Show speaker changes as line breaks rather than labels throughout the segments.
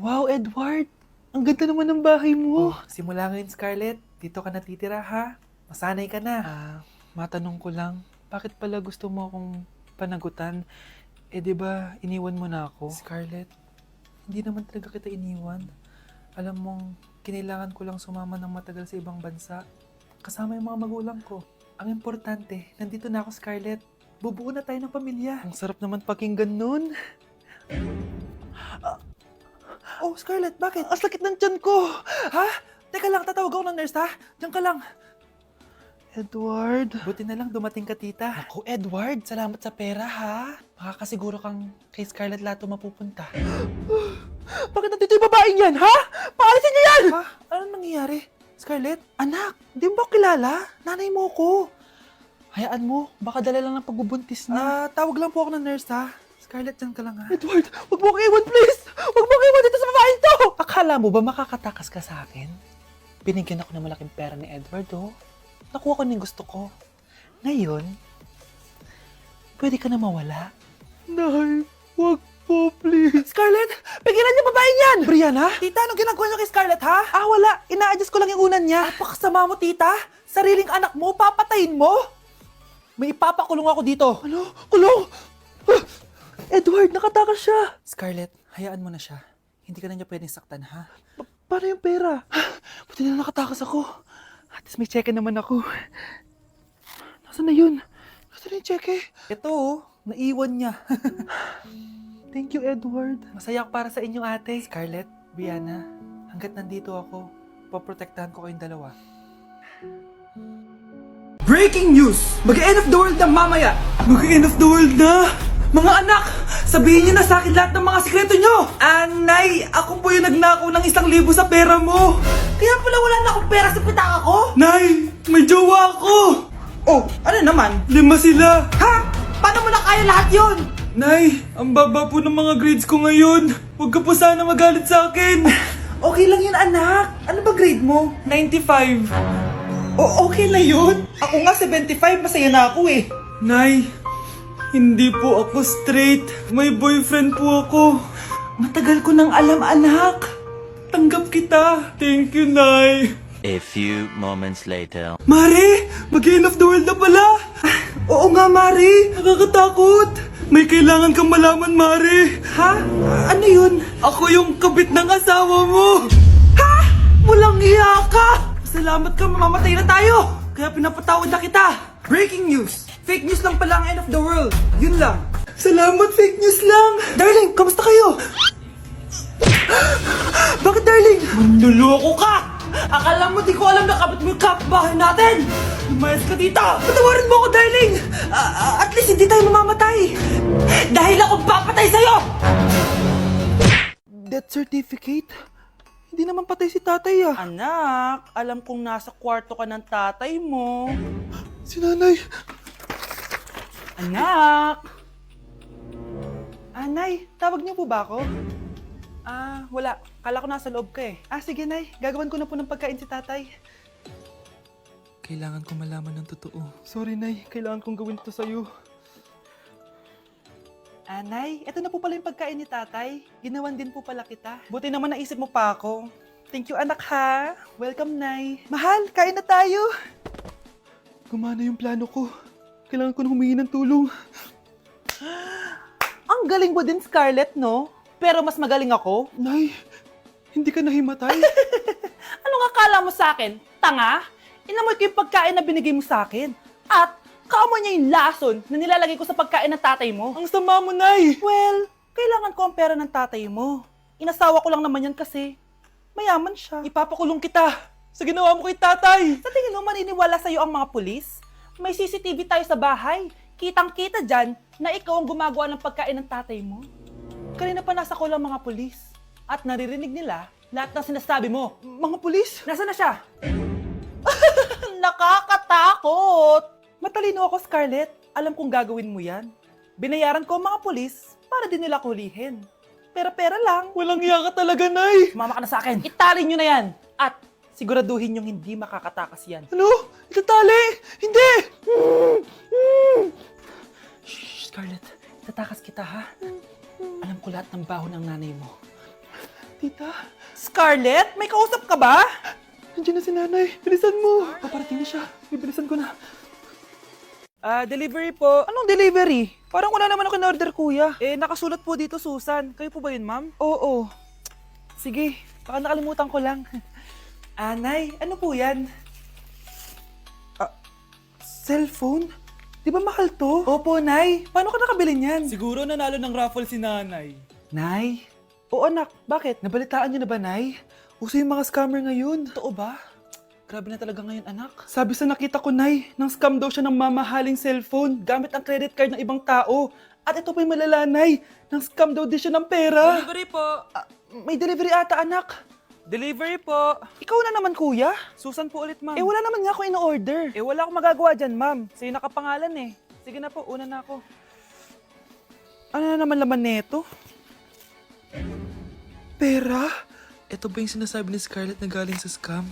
Wow, Edward! Ang ganda naman ng bahay mo.
Simula ngayon, Scarlett. Dito ka natitira, ha? Masanay ka na.
Matanong ko lang, bakit pala gusto mo akong panagutan? Di ba iniwan mo na ako?
Scarlett, hindi naman talaga kita iniwan. Alam mong, kinailangan ko lang sumama ng matagal sa ibang bansa. Kasama yung mga magulang ko. Ang importante, nandito na ako, Scarlett. Bubuo na tayo ng pamilya.
Ang sarap naman pakinggan nun.
Oh, Scarlett, bakit?
Ang sakit ng tiyan ko!
Ha? Teka lang, tatawag ako ng nurse, ha? Diyan ka lang.
Edward.
Buti na lang dumating ka, tita.
Ako, Edward, salamat sa pera, ha? Makakasiguro kang kay Scarlett Lato mapupunta. Bakit nandito yung babaeng yan, ha? Paalisin niyo yan!
Ha? Anong nangyayari? Scarlett?
Anak, di mo ba kilala? Nanay mo ko. Hayaan mo, baka dala lang ng pagbubuntis niya.
Tawag lang po ako ng nurse, ha? Scarlett, diyan ka lang, ha?
Edward, wag mo akong iwan, please! Wag mo akong iwan dito sa babaeng to! Akala mo ba makakatakas ka sa akin? Binigyan ako ng malaking pera ni Edward, oh. Nakuha ko na yung gusto ko. Ngayon, pwede ka na mawala. Nay, wag po, please.
Scarlett, pigilan niyo babaeng yan!
Brianna?
Tita, anong ginagawa niyo kay Scarlett, ha?
Wala. Ina-adjust ko lang yung unan niya.
Napakasama mo, tita. Sariling anak mo, papatayin mo? May ipapakulong ako dito.
Ano? Kulong! Edward, nakatakas siya.
Scarlett, hayaan mo na siya. Hindi ka na niya pwedeng saktan, ha?
Paano yung pera? Buti na nakatakas ako. At least may cheque naman ako. Nasaan na yun? Nasaan na yung cheque?
Ito, naiwan niya.
Thank you, Edward.
Masaya ako para sa inyo, ate. Scarlett, Brianna, hanggat nandito ako, poprotektahan ko kayong dalawa.
Breaking news! Mag-end of the world na mamaya! Mag-end of the world na! Mga anak! Sabihin niyo na sa akin lahat ng mga sikreto niyo! Nay, ako po yung nagnakaw ng 1,000 sa pera mo!
Kaya pala wala na akong pera sa pitaka ko?
Nay, may jowa ako!
Oh, ano naman?
5 sila!
Ha? Paano mo na kaya lahat yon?
Nay, ang baba po ng mga grades ko ngayon! Huwag ka po sana magalit sa akin!
Okay lang yun, anak. Ano ba grade mo?
95!
Okay na yun. Ako nga 75, masaya na ako eh.
Nay, hindi po ako straight. May boyfriend po ako.
Matagal ko nang alam, anak.
Tanggap kita. Thank you, Nay.
A few moments later.
Mari, mag-end of the world na pala.
Oo nga, Mari.
Nakakatakot. May kailangan kang malaman, Mari.
Ha? Ano yun?
Ako yung kabit ng asawa mo.
Ha? Walang iya ka! Salamat ka, mamamatay na tayo! Kaya pinapatawad na kita! Breaking news! Fake news lang pala ang end of the world! Yun lang!
Salamat, fake news lang.
Darling, kamusta kayo? Bakit, darling? Manluloko ka! Akala mo di ko alam na kapit mo yung kapitbahay natin! Lumayas ka dito! Patawarin mo ako, darling! At least hindi tayo mamamatay! Dahil ako papatay sa'yo!
Death certificate? Hindi naman patay si tatay,
Anak, alam kong nasa kwarto ka ng tatay mo.
Si nanay.
Anak! Nay, tawag niyo po ba ako? Wala. Kala ko nasa loob ka eh. Sige, Nay. Gagawan ko na po ng pagkain si tatay.
Kailangan ko malaman ng totoo. Sorry, Nay. Kailangan kong gawin to sa'yo.
Nay, ito na po pala yung pagkain ni tatay. Ginawan din po pala kita. Buti naman naisip mo pa ako. Thank you, anak, ha. Welcome, Nay. Mahal, kain na tayo.
Gumana yung plano ko. Kailangan ko na humingi ng tulong.
Ang galing mo din, Scarlett, no? Pero mas magaling ako.
Nay, hindi ka nahimatay.
Anong akala mo sa akin? Tanga? Inamoy ko yung pagkain na binigay mo sa akin. At kaamoy niya yung lason na nilalagay ko sa pagkain ng tatay mo.
Ang sama mo, Nay.
Well, kailangan ko ang pera ng tatay mo. Inasawa ko lang naman yan kasi mayaman siya.
Ipapakulong kita sa ginawa mo kay tatay.
Sa tingin mo maniniwala sa'yo ang mga pulis? May CCTV tayo sa bahay. Kitang-kita dyan na ikaw ang gumagawa ng pagkain ng tatay mo. Kanina pa nasa kulang mga pulis. At naririnig nila lahat ng sinasabi mo.
Mga pulis?
Nasaan na siya? Nakakatakot! Matalino ako, Scarlett. Alam kong gagawin mo yan. Binayaran ko ang mga pulis para din nila kulihin. Pera-pera lang.
Walang iya ka talaga, Nay.
Sumama ka na sa akin. Italin nyo na yan. At siguraduhin nyong hindi makakatakas yan.
Ano? Itatali? Hindi! Shh, Scarlett. Itatakas kita, ha? Alam ko lahat ng baho ng nanay mo. Tita,
Scarlett, may kausap ka ba?
nandiyan na si nanay. Bilisan mo. Paparating na siya. Bibilisan ko na.
Delivery po. Anong delivery? Parang wala naman ako in-order, kuya. Nakasulat po dito, Susan. Kayo po ba yun, ma'am? Oo. Sige, baka nakalimutan ko lang. Nay, ano po yan? Cellphone? Di ba mahal to? Opo, Nay. Paano ka nakabili niyan?
Siguro nanalo ng raffle si nanay.
Nay? Oo, anak. Bakit? Nabalitaan niyo na ba, Nay? Uso yung mga scammer ngayon. Totoo ba? Grabe na talaga ngayon, anak. Sabi sa nakita ko, Nay, nang scam daw siya ng mamahaling cellphone gamit ang credit card ng ibang tao. At ito pa yung malala, Nay. Nang scam daw din siya ng pera.
Delivery po.
May delivery ata, anak. Delivery po. Ikaw na naman, kuya. Susan po ulit, ma'am. Wala naman nga ako in-order. Wala akong magagawa dyan, ma'am. Sa'yo nakapangalan eh. Sige na po, una na ako. Ano na naman laman neto? Pera?
Ito ba yung sinasabi ni Scarlett na galing sa scam?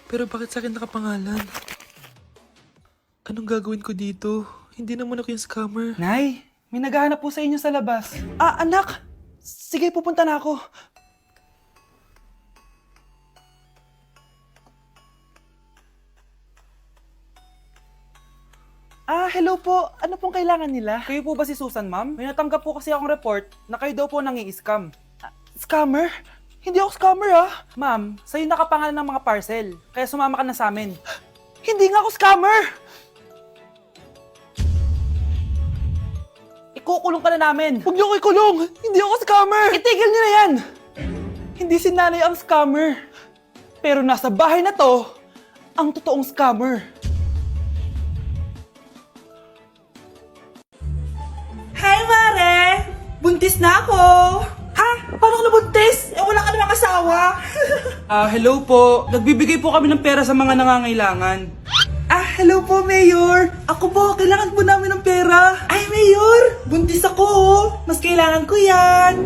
Pero bakit sa akin nakapangalan? Anong gagawin ko dito? Hindi naman ako yung scammer.
Nay, may naghahanap po sa inyo sa labas. Anak! Sige, pupunta na ako. Hello po. Ano pong kailangan nila? Kayo po ba si Susan, ma'am? May natanggap po kasi akong report na kayo daw po nangi-scam. Scammer? Hindi ako scammer, Ma'am, sa'yo nakapangalan ng mga parcel. Kaya sumama ka na sa amin. Hindi nga ako scammer! Ikukulong ka na namin. Huwag niyo ko ikulong! Hindi ako scammer! Itigil niyo na yan! Hindi si nanay ang scammer. Pero nasa bahay na to, ang totoong scammer.
Hi, Mare! Buntis na ako! Ha? Paano ka nabuntis? Wala ka namang asawa! Hello po. Nagbibigay po kami ng pera sa mga nangangailangan. Hello po, Mayor! Ako po, kailangan po namin ng pera. Ay, Mayor! Buntis ako, oh! Mas kailangan ko yan!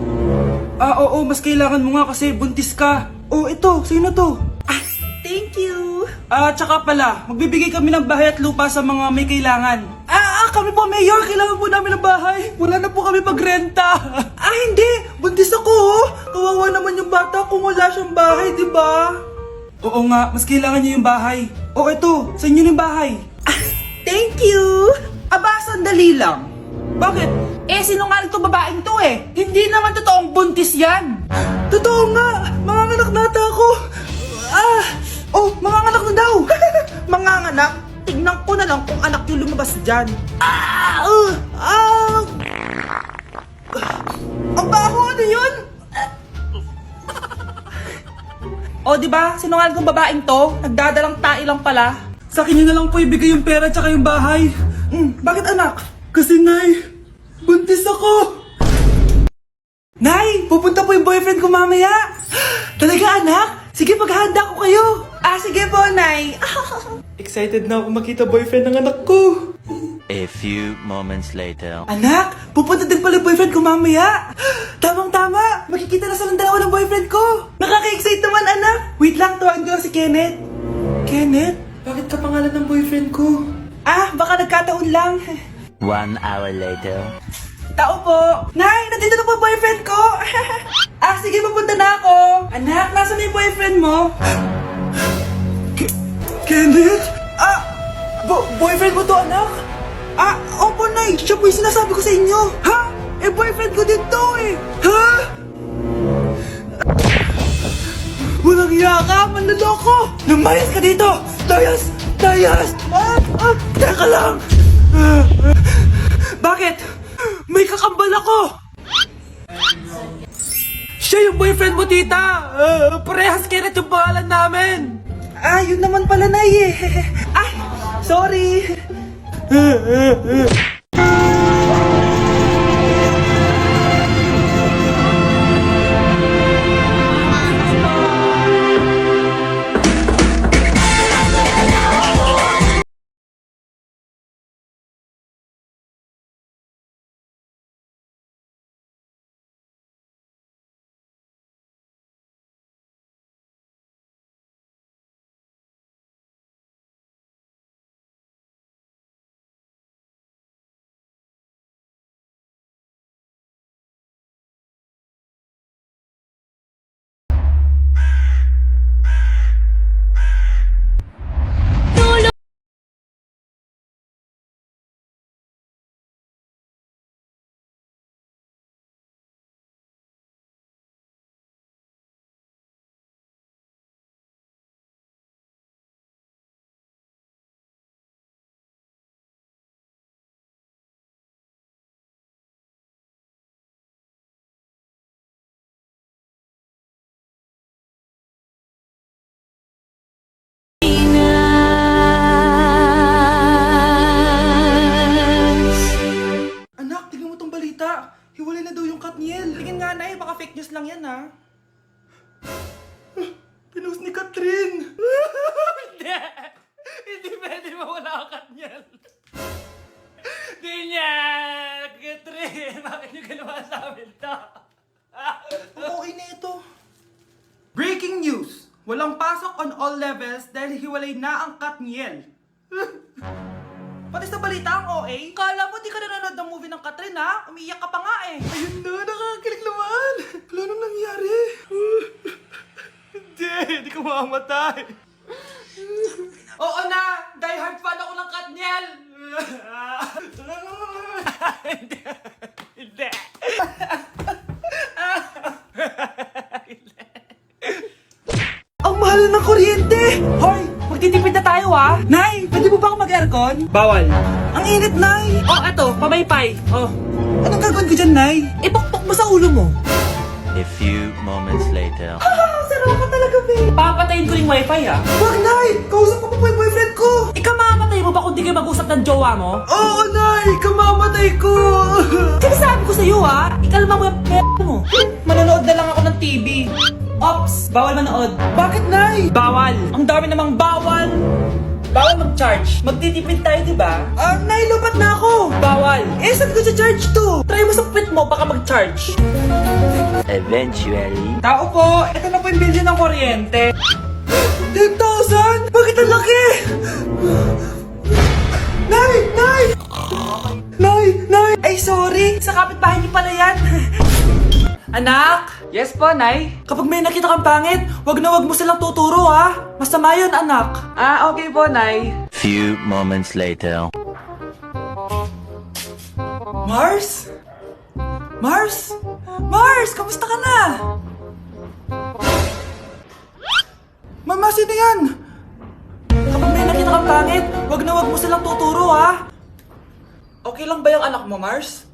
Oo, mas kailangan mo nga kasi buntis ka. Oh, ito, sa'yo na to. Thank you! Tsaka pala, magbibigay kami ng bahay at lupa sa mga may kailangan. Kami po, Mayor! Kailangan po namin ng bahay! Wala na po kami pagrenta! Hindi! Buntis ako, oh! Kawawa naman yung bata kung wala siyang bahay, di ba? Oo nga, mas kailangan niyo yung bahay. Oh, ito, sa inyo yung bahay. Thank you! Sandali lang. Bakit? Sinungaling to babaeng to eh. Hindi naman totoong buntis yan. Totoo nga! Manganganak nata ako! Manganganak na daw! Manganganak? Tignan ko na lang kung anak yung lumabas dyan. Ang baho, ano yun? Di ba? Sinungaling kong babaeng to, nagdadalang tae lang pala. Sa akin nyo na lang po ibigay yung pera tsaka yung bahay. Bakit anak? Kasi Nay, buntis ako. Nay, pupunta po yung boyfriend ko mamaya. Talaga anak? Sige, paghahanda ko kayo. Sige po, Nay. Excited na ako makita boyfriend ng anak ko.
A few moments later.
Anak, pupunta din pala yung boyfriend ko mamaya. Tamang-tama, makikita na silang dalawa ng boyfriend ko. Nakaka-excite naman, anak. Wait lang, tuwaan ko lang si Kenneth. Kenneth? Bakit ka pangalan ng boyfriend ko? Baka nagkataon lang.
1 hour later.
Tao po. Nay, nandito na po yung boyfriend ko. Sige, pupunta na ako. Anak, nasa na yung boyfriend mo? Kenneth? Boyfriend mo to, anak? Opo, Nay. Siya po yung sinasabi ko sa inyo. Ha? Boyfriend ko din to eh. Ha? Walang iya ka, manloloko. Lumayas ka dito. Layas! Teka lang. Bakit? May kakambal ako. Siya yung boyfriend mo, tita. Parehas Kenneth yung pangalan namin. Yun naman pala, Nay eh. Sorry. nga, Nay. Baka fake news lang yan, ha? Pinost ni Catherine.
Hindi! Hindi pwede mawala ang Katniel. Hindi niya! Catherine! Bakit niyo ginawa sa amin to?
Okay na ito. Breaking news! Walang pasok on all levels dahil hiwalay na ang Katniel. Pati sa balita ang OA, kala mo di ka nanonood ng movie ng Catherine ha? Umiiyak ka pa nga eh. Ayun na, nakakakilig naman. Wala nang nangyari. Hindi ka mamamatay. Oo na, die hard fan ako ng Katniel.
Hindi!
Ang mahal ng kuryente! Hoy! Magtitipid na tayo ha! Nay! Pwede mo ba ako mag-aircon?
Bawal!
Ang init, Nay!
Oh, eto! Pamaypay! Oh!
Anong gagawin ko dyan, Nay? Ipokpok mo sa ulo mo!
A few moments later.
Sarap ka talaga, babe!
Papatayin ko rin wifi ah!
Wag, Nay! Kausap ko pa po yung boyfriend ko!
Ikaw mamamatay mo ba kung di kayo mag-usap ng jowa mo?
Oo, Nay! Kamamatay ko!
Sinasabi ko sa'yo ah! Ikalma mo yung mo! Manonood na lang ako ng TV! Ops! Bawal manood!
Bakit, Nay?
Bawal! Ang dami namang bawal! Bawal mag-charge! Magtitipid tayo, di ba?
Nay, lupat na ako!
Bawal!
Eh, saan ko sa charge to?
Try mo sa puwit mo, baka mag-charge!
Eventually.
Tao po! Ito na po yung bill ng kuryente. 10,000? Bakit ang laki? Nay! Nay! Nay! Nay! Ay, sorry! Sa kapitbahay niyo pala yan. Anak!
Yes po, Nay!
Kapag may nakita kang pangit, wag na wag mo silang tuturo ha. Masama yun, anak.
Ah, okay po, Nay.
Few moments later.
Mars? Mars? Mars! Kamusta ka na? Mama, sino yan? Kapag may nakita kang pangit, wag na wag mo silang tuturo ha. Okay lang ba yung anak mo, Mars?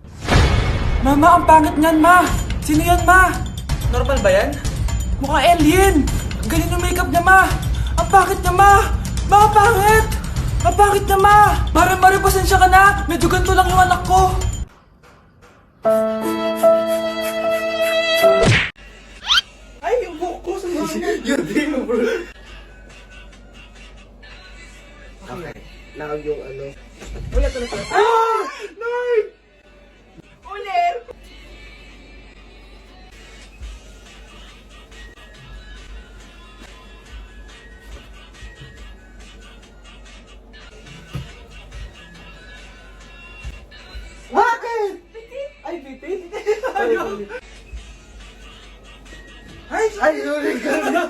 Mama, ang pangit niyan, Ma. Sino yan, Ma? Normal ba yan? Mukhang alien. Ang galing ng makeup niya, Ma. Ang pangit niya, Ma. Ma, ang pangit. Ang pangit niya, Ma. Mare, pasensya ka na. Medyo ganito lang yung anak ko. Ay, yung buhok ko sa mga. Yun din, bro.
Okay. Nakag yung ano.
Ah! Nay! Ulit!
Bakit?
Ay, bitin! Ayun! Ay,
Ay, sorry ka na.